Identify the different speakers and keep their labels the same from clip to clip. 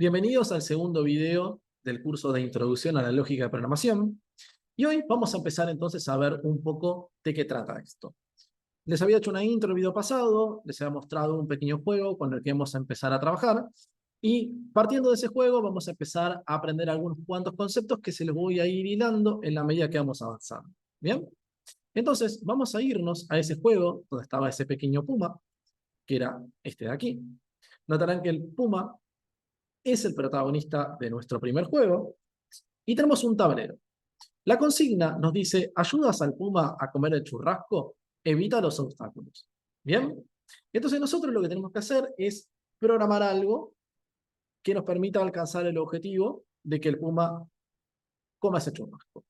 Speaker 1: Bienvenidos al segundo video del curso de Introducción a la Lógica de Programación. Y hoy vamos a empezar entonces a ver un poco de qué trata esto. Les había hecho una intro el video pasado, les había mostrado un pequeño juego con el que vamos a empezar a trabajar. Y partiendo de ese juego vamos a empezar a aprender algunos cuantos conceptos que se los voy a ir hilando en la medida que vamos avanzando. ¿Bien? Entonces vamos a irnos a ese juego donde estaba ese pequeño puma, que era este de aquí. Notarán que el puma es el protagonista de nuestro primer juego y tenemos un tablero. La consigna nos dice: ¿ayudas al puma a comer el churrasco? Evita los obstáculos. ¿Bien? Entonces nosotros lo que tenemos que hacer es programar algo que nos permita alcanzar el objetivo de que el puma coma ese churrasco.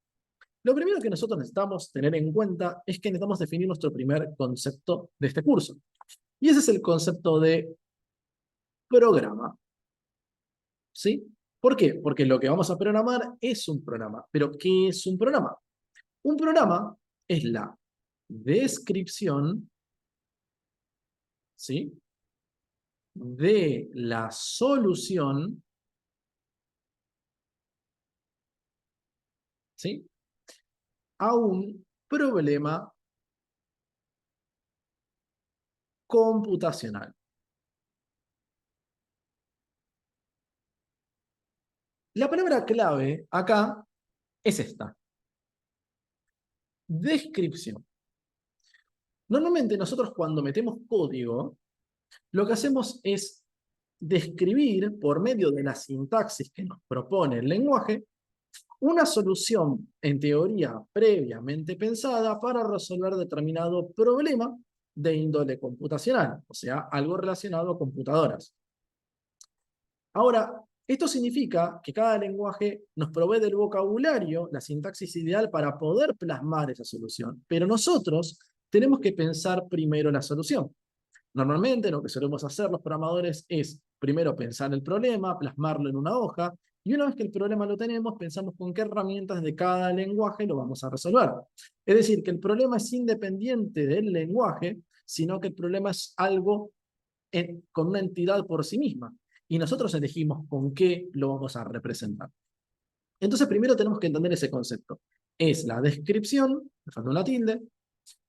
Speaker 1: Lo primero que nosotros necesitamos tener en cuenta es que necesitamos definir nuestro primer concepto de este curso. Y ese es el concepto de programa. ¿Sí? ¿Por qué? Porque lo que vamos a programar es un programa. ¿Pero qué es un programa? Un programa es la descripción, ¿sí?, de la solución, ¿sí?, a un problema computacional. La palabra clave acá es esta: descripción. Normalmente nosotros cuando metemos código, lo que hacemos es describir por medio de la sintaxis que nos propone el lenguaje una solución, en teoría, previamente pensada para resolver determinado problema de índole computacional, o sea, algo relacionado a computadoras. Ahora, esto significa que cada lenguaje nos provee del vocabulario, la sintaxis ideal para poder plasmar esa solución, pero nosotros tenemos que pensar primero la solución. Normalmente lo que solemos hacer los programadores es primero pensar el problema, plasmarlo en una hoja, y una vez que el problema lo tenemos, pensamos con qué herramientas de cada lenguaje lo vamos a resolver. Es decir, que el problema es independiente del lenguaje, sino que el problema es algo con una entidad por sí misma. Y nosotros elegimos con qué lo vamos a representar. Entonces, primero tenemos que entender ese concepto. Es la descripción, me falta una tilde,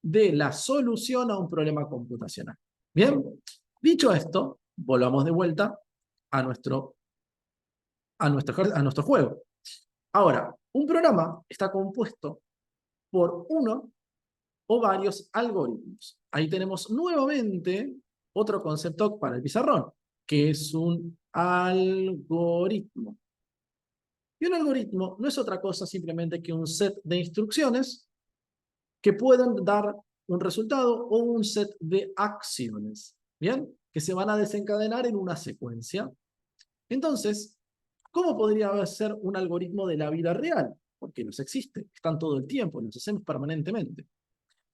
Speaker 1: de la solución a un problema computacional. Bien, dicho esto, volvamos de vuelta a nuestro juego. Ahora, un programa está compuesto por uno o varios algoritmos. Ahí tenemos nuevamente otro concepto para el pizarrón, que es un algoritmo. Y un algoritmo no es otra cosa simplemente que un set de instrucciones que pueden dar un resultado o un set de acciones, ¿bien?, que se van a desencadenar en una secuencia. Entonces, ¿cómo podría ser un algoritmo de la vida real? Porque los existe, están todo el tiempo, los hacemos permanentemente.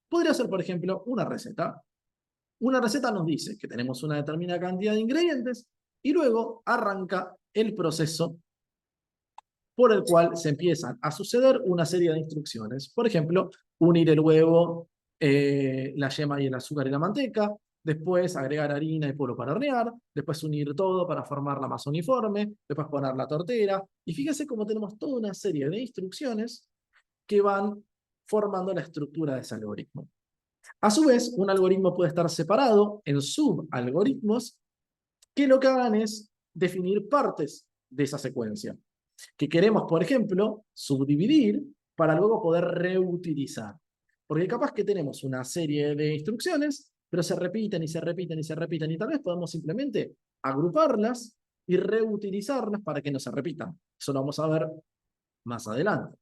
Speaker 1: Podría ser, por ejemplo, una receta. Una receta nos dice que tenemos una determinada cantidad de ingredientes y luego arranca el proceso por el cual se empiezan a suceder una serie de instrucciones. Por ejemplo, unir el huevo, la yema y el azúcar y la manteca, después agregar harina y polvo para hornear, después unir todo para formar la masa uniforme, después poner la tortera. Y fíjense cómo tenemos toda una serie de instrucciones que van formando la estructura de ese algoritmo. A su vez, un algoritmo puede estar separado en subalgoritmos que lo que hagan es definir partes de esa secuencia, que queremos, por ejemplo, subdividir para luego poder reutilizar. Porque capaz que tenemos una serie de instrucciones, pero se repiten y se repiten y se repiten, y tal vez podemos simplemente agruparlas y reutilizarlas para que no se repitan. Eso lo vamos a ver más adelante.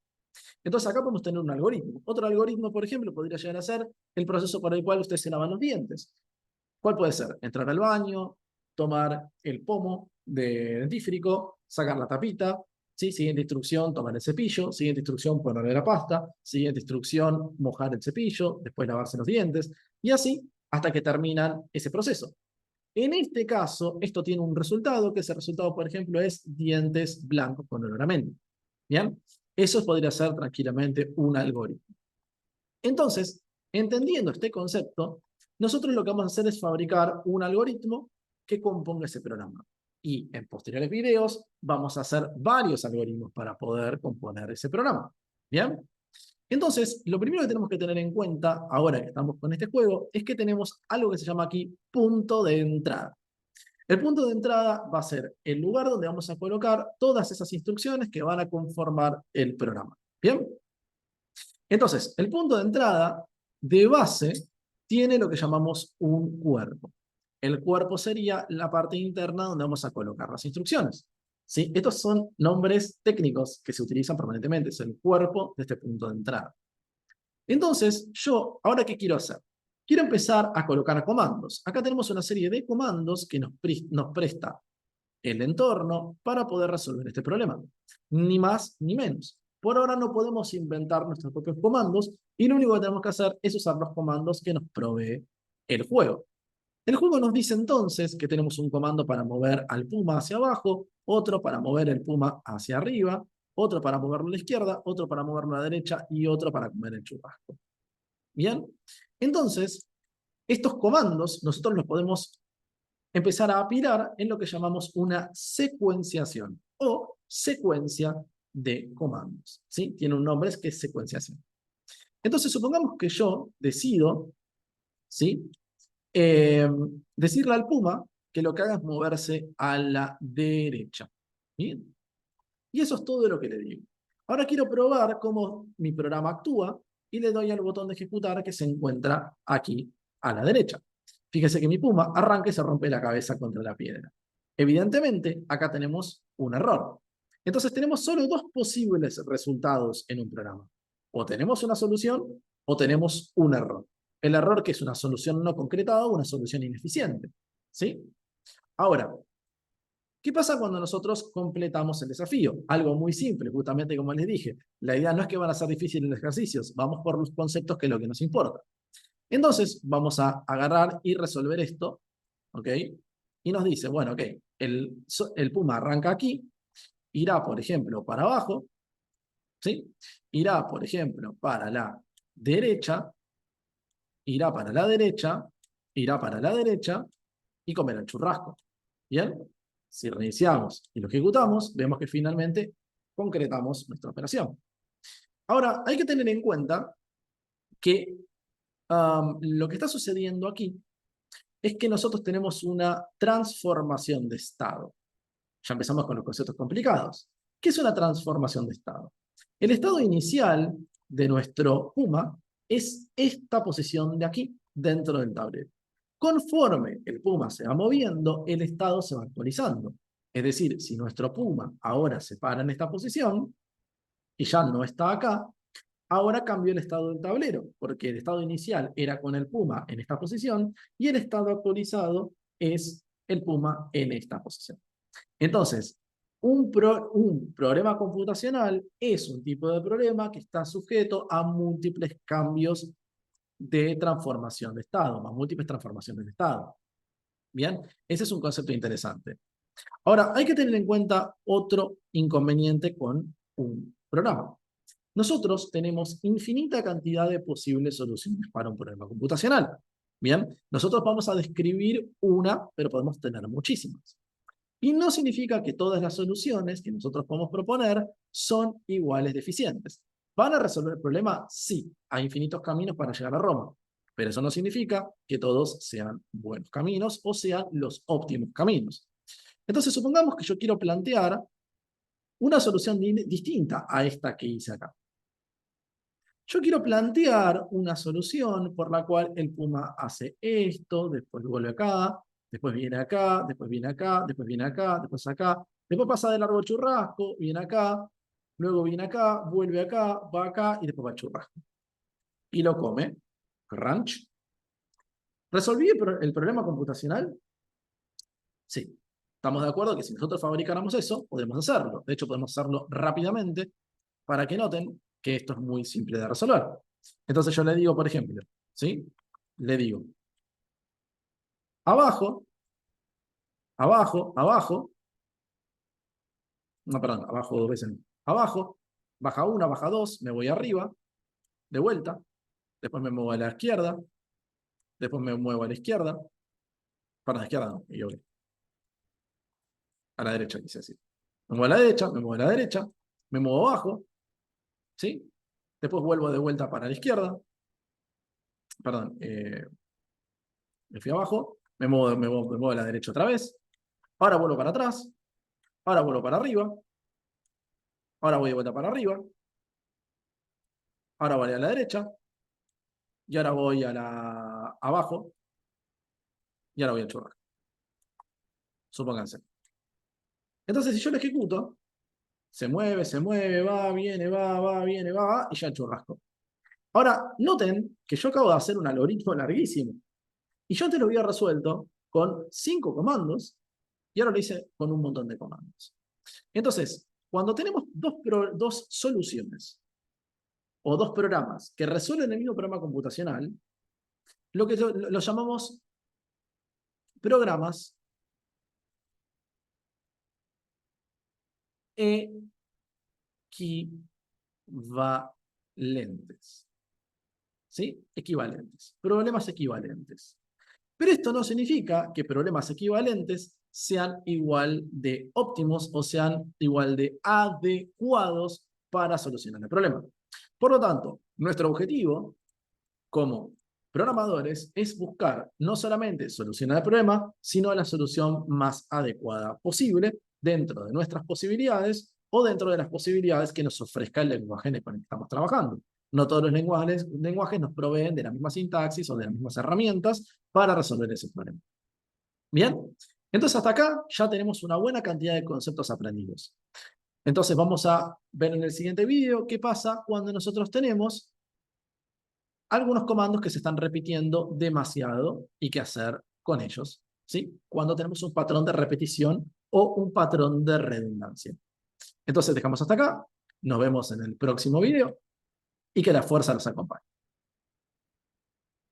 Speaker 1: Entonces acá podemos tener un algoritmo. Otro algoritmo, por ejemplo, podría llegar a ser el proceso por el cual ustedes se lavan los dientes. ¿Cuál puede ser? Entrar al baño, tomar el pomo de dentífrico, sacar la tapita, ¿sí? Siguiente instrucción, tomar el cepillo, siguiente instrucción, ponerle la pasta, siguiente instrucción, mojar el cepillo, después lavarse los dientes, y así hasta que terminan ese proceso. En este caso, esto tiene un resultado, que ese resultado, por ejemplo, es dientes blancos con olor a menta. ¿Bien? Eso podría ser tranquilamente un algoritmo. Entonces, entendiendo este concepto, nosotros lo que vamos a hacer es fabricar un algoritmo que componga ese programa. Y en posteriores videos vamos a hacer varios algoritmos para poder componer ese programa. ¿Bien? Entonces, lo primero que tenemos que tener en cuenta, ahora que estamos con este juego, es que tenemos algo que se llama aquí punto de entrada. El punto de entrada va a ser el lugar donde vamos a colocar todas esas instrucciones que van a conformar el programa. ¿Bien? Entonces, el punto de entrada de base tiene lo que llamamos un cuerpo. El cuerpo sería la parte interna donde vamos a colocar las instrucciones. ¿Sí? Estos son nombres técnicos que se utilizan permanentemente. Es el cuerpo de este punto de entrada. Entonces, yo, ¿ahora qué quiero hacer? Quiero empezar a colocar comandos. Acá tenemos una serie de comandos que nos presta el entorno para poder resolver este problema. Ni más ni menos. Por ahora no podemos inventar nuestros propios comandos y lo único que tenemos que hacer es usar los comandos que nos provee el juego. El juego nos dice entonces que tenemos un comando para mover al puma hacia abajo, otro para mover el puma hacia arriba, otro para moverlo a la izquierda, otro para moverlo a la derecha y otro para comer el churrasco. ¿Bien? Entonces, estos comandos nosotros los podemos empezar a apilar en lo que llamamos una secuenciación o secuencia de comandos. ¿Sí? Tiene un nombre que es secuenciación. Entonces, supongamos que yo decido, ¿sí? Decirle al puma que lo que haga es moverse a la derecha. ¿Bien? Y eso es todo lo que le digo. Ahora quiero probar cómo mi programa actúa y le doy al botón de ejecutar que se encuentra aquí a la derecha. Fíjese que mi puma arranca y se rompe la cabeza contra la piedra. Evidentemente, acá tenemos un error. Entonces tenemos solo dos posibles resultados en un programa. O tenemos una solución o tenemos un error. El error que es una solución no concretada o una solución ineficiente. ¿Sí? Ahora, ¿qué pasa cuando nosotros completamos el desafío? Algo muy simple, justamente como les dije. La idea no es que van a ser difíciles los ejercicios, vamos por los conceptos que es lo que nos importa. Entonces, vamos a agarrar y resolver esto, ¿ok? Y nos dice, bueno, ok, el puma arranca aquí, irá, por ejemplo, para abajo, ¿sí? Irá, por ejemplo, para la derecha, irá para la derecha, irá para la derecha y comerá el churrasco. ¿Bien? Si reiniciamos y lo ejecutamos, vemos que finalmente concretamos nuestra operación. Ahora, hay que tener en cuenta que lo que está sucediendo aquí es que nosotros tenemos una transformación de estado. Ya empezamos con los conceptos complicados. ¿Qué es una transformación de estado? El estado inicial de nuestro puma es esta posición de aquí, dentro del tablero. Conforme el puma se va moviendo, el estado se va actualizando. Es decir, si nuestro puma ahora se para en esta posición y ya no está acá, ahora cambió el estado del tablero, porque el estado inicial era con el puma en esta posición y el estado actualizado es el puma en esta posición. Entonces, un problema computacional es un tipo de problema que está sujeto a múltiples cambios de transformación de estado, más múltiples transformaciones de estado. Bien, ese es un concepto interesante. Ahora, hay que tener en cuenta otro inconveniente con un programa. Nosotros tenemos infinita cantidad de posibles soluciones para un problema computacional. Bien, nosotros vamos a describir una, pero podemos tener muchísimas. Y no significa que todas las soluciones que nosotros podemos proponer son iguales de eficientes. ¿Van a resolver el problema? Sí, hay infinitos caminos para llegar a Roma, pero eso no significa que todos sean buenos caminos o sean los óptimos caminos. Entonces, supongamos que yo quiero plantear una solución distinta a esta que hice acá. Yo quiero plantear una solución por la cual el puma hace esto, después vuelve acá, después viene acá, después viene acá, después viene acá, después acá, después pasa de largo churrasco, viene acá, luego viene acá, vuelve acá, va acá y después va al churrasco. Y lo come. Crunch. ¿Resolví el problema computacional? Sí. Estamos de acuerdo que si nosotros fabricáramos eso, podemos hacerlo. De hecho, podemos hacerlo rápidamente para que noten que esto es muy simple de resolver. Entonces yo le digo, por ejemplo, ¿sí? Le digo, abajo, abajo, abajo, no, perdón, abajo dos veces, no. Abajo, baja una, baja dos, me voy arriba, de vuelta, después me muevo a la izquierda, después me muevo a la izquierda, para la izquierda no, y yo, a la derecha, quise decir. Me muevo a la derecha, me muevo a la derecha, me muevo abajo, ¿sí? Después vuelvo de vuelta para la izquierda. Perdón, me fui abajo, me muevo a la derecha otra vez. Ahora vuelvo para atrás. Ahora vuelvo para arriba. Ahora voy de vuelta para arriba. Ahora voy a la derecha. Y ahora voy a la abajo. Y ahora voy al churrasco. Supónganse. Entonces, si yo lo ejecuto, se mueve, va, viene, va, viene, va, y ya el churrasco. Ahora, noten que yo acabo de hacer un algoritmo larguísimo. Y yo antes lo había resuelto con 5 comandos, y ahora lo hice con un montón de comandos. Entonces, cuando tenemos dos soluciones o dos programas que resuelven el mismo programa computacional, lo que lo llamamos programas equivalentes. ¿Sí? Equivalentes. Problemas equivalentes. Pero esto no significa que problemas equivalentes sean igual de óptimos o sean igual de adecuados para solucionar el problema. Por lo tanto, nuestro objetivo como programadores es buscar no solamente solucionar el problema, sino la solución más adecuada posible dentro de nuestras posibilidades o dentro de las posibilidades que nos ofrezca el lenguaje en el que estamos trabajando. No todos los lenguajes nos proveen de la misma sintaxis o de las mismas herramientas para resolver ese problema. Bien, entonces hasta acá ya tenemos una buena cantidad de conceptos aprendidos. Entonces vamos a ver en el siguiente video qué pasa cuando nosotros tenemos algunos comandos que se están repitiendo demasiado y qué hacer con ellos, ¿sí? Cuando tenemos un patrón de repetición o un patrón de redundancia. Entonces dejamos hasta acá, nos vemos en el próximo video y que la fuerza los acompañe.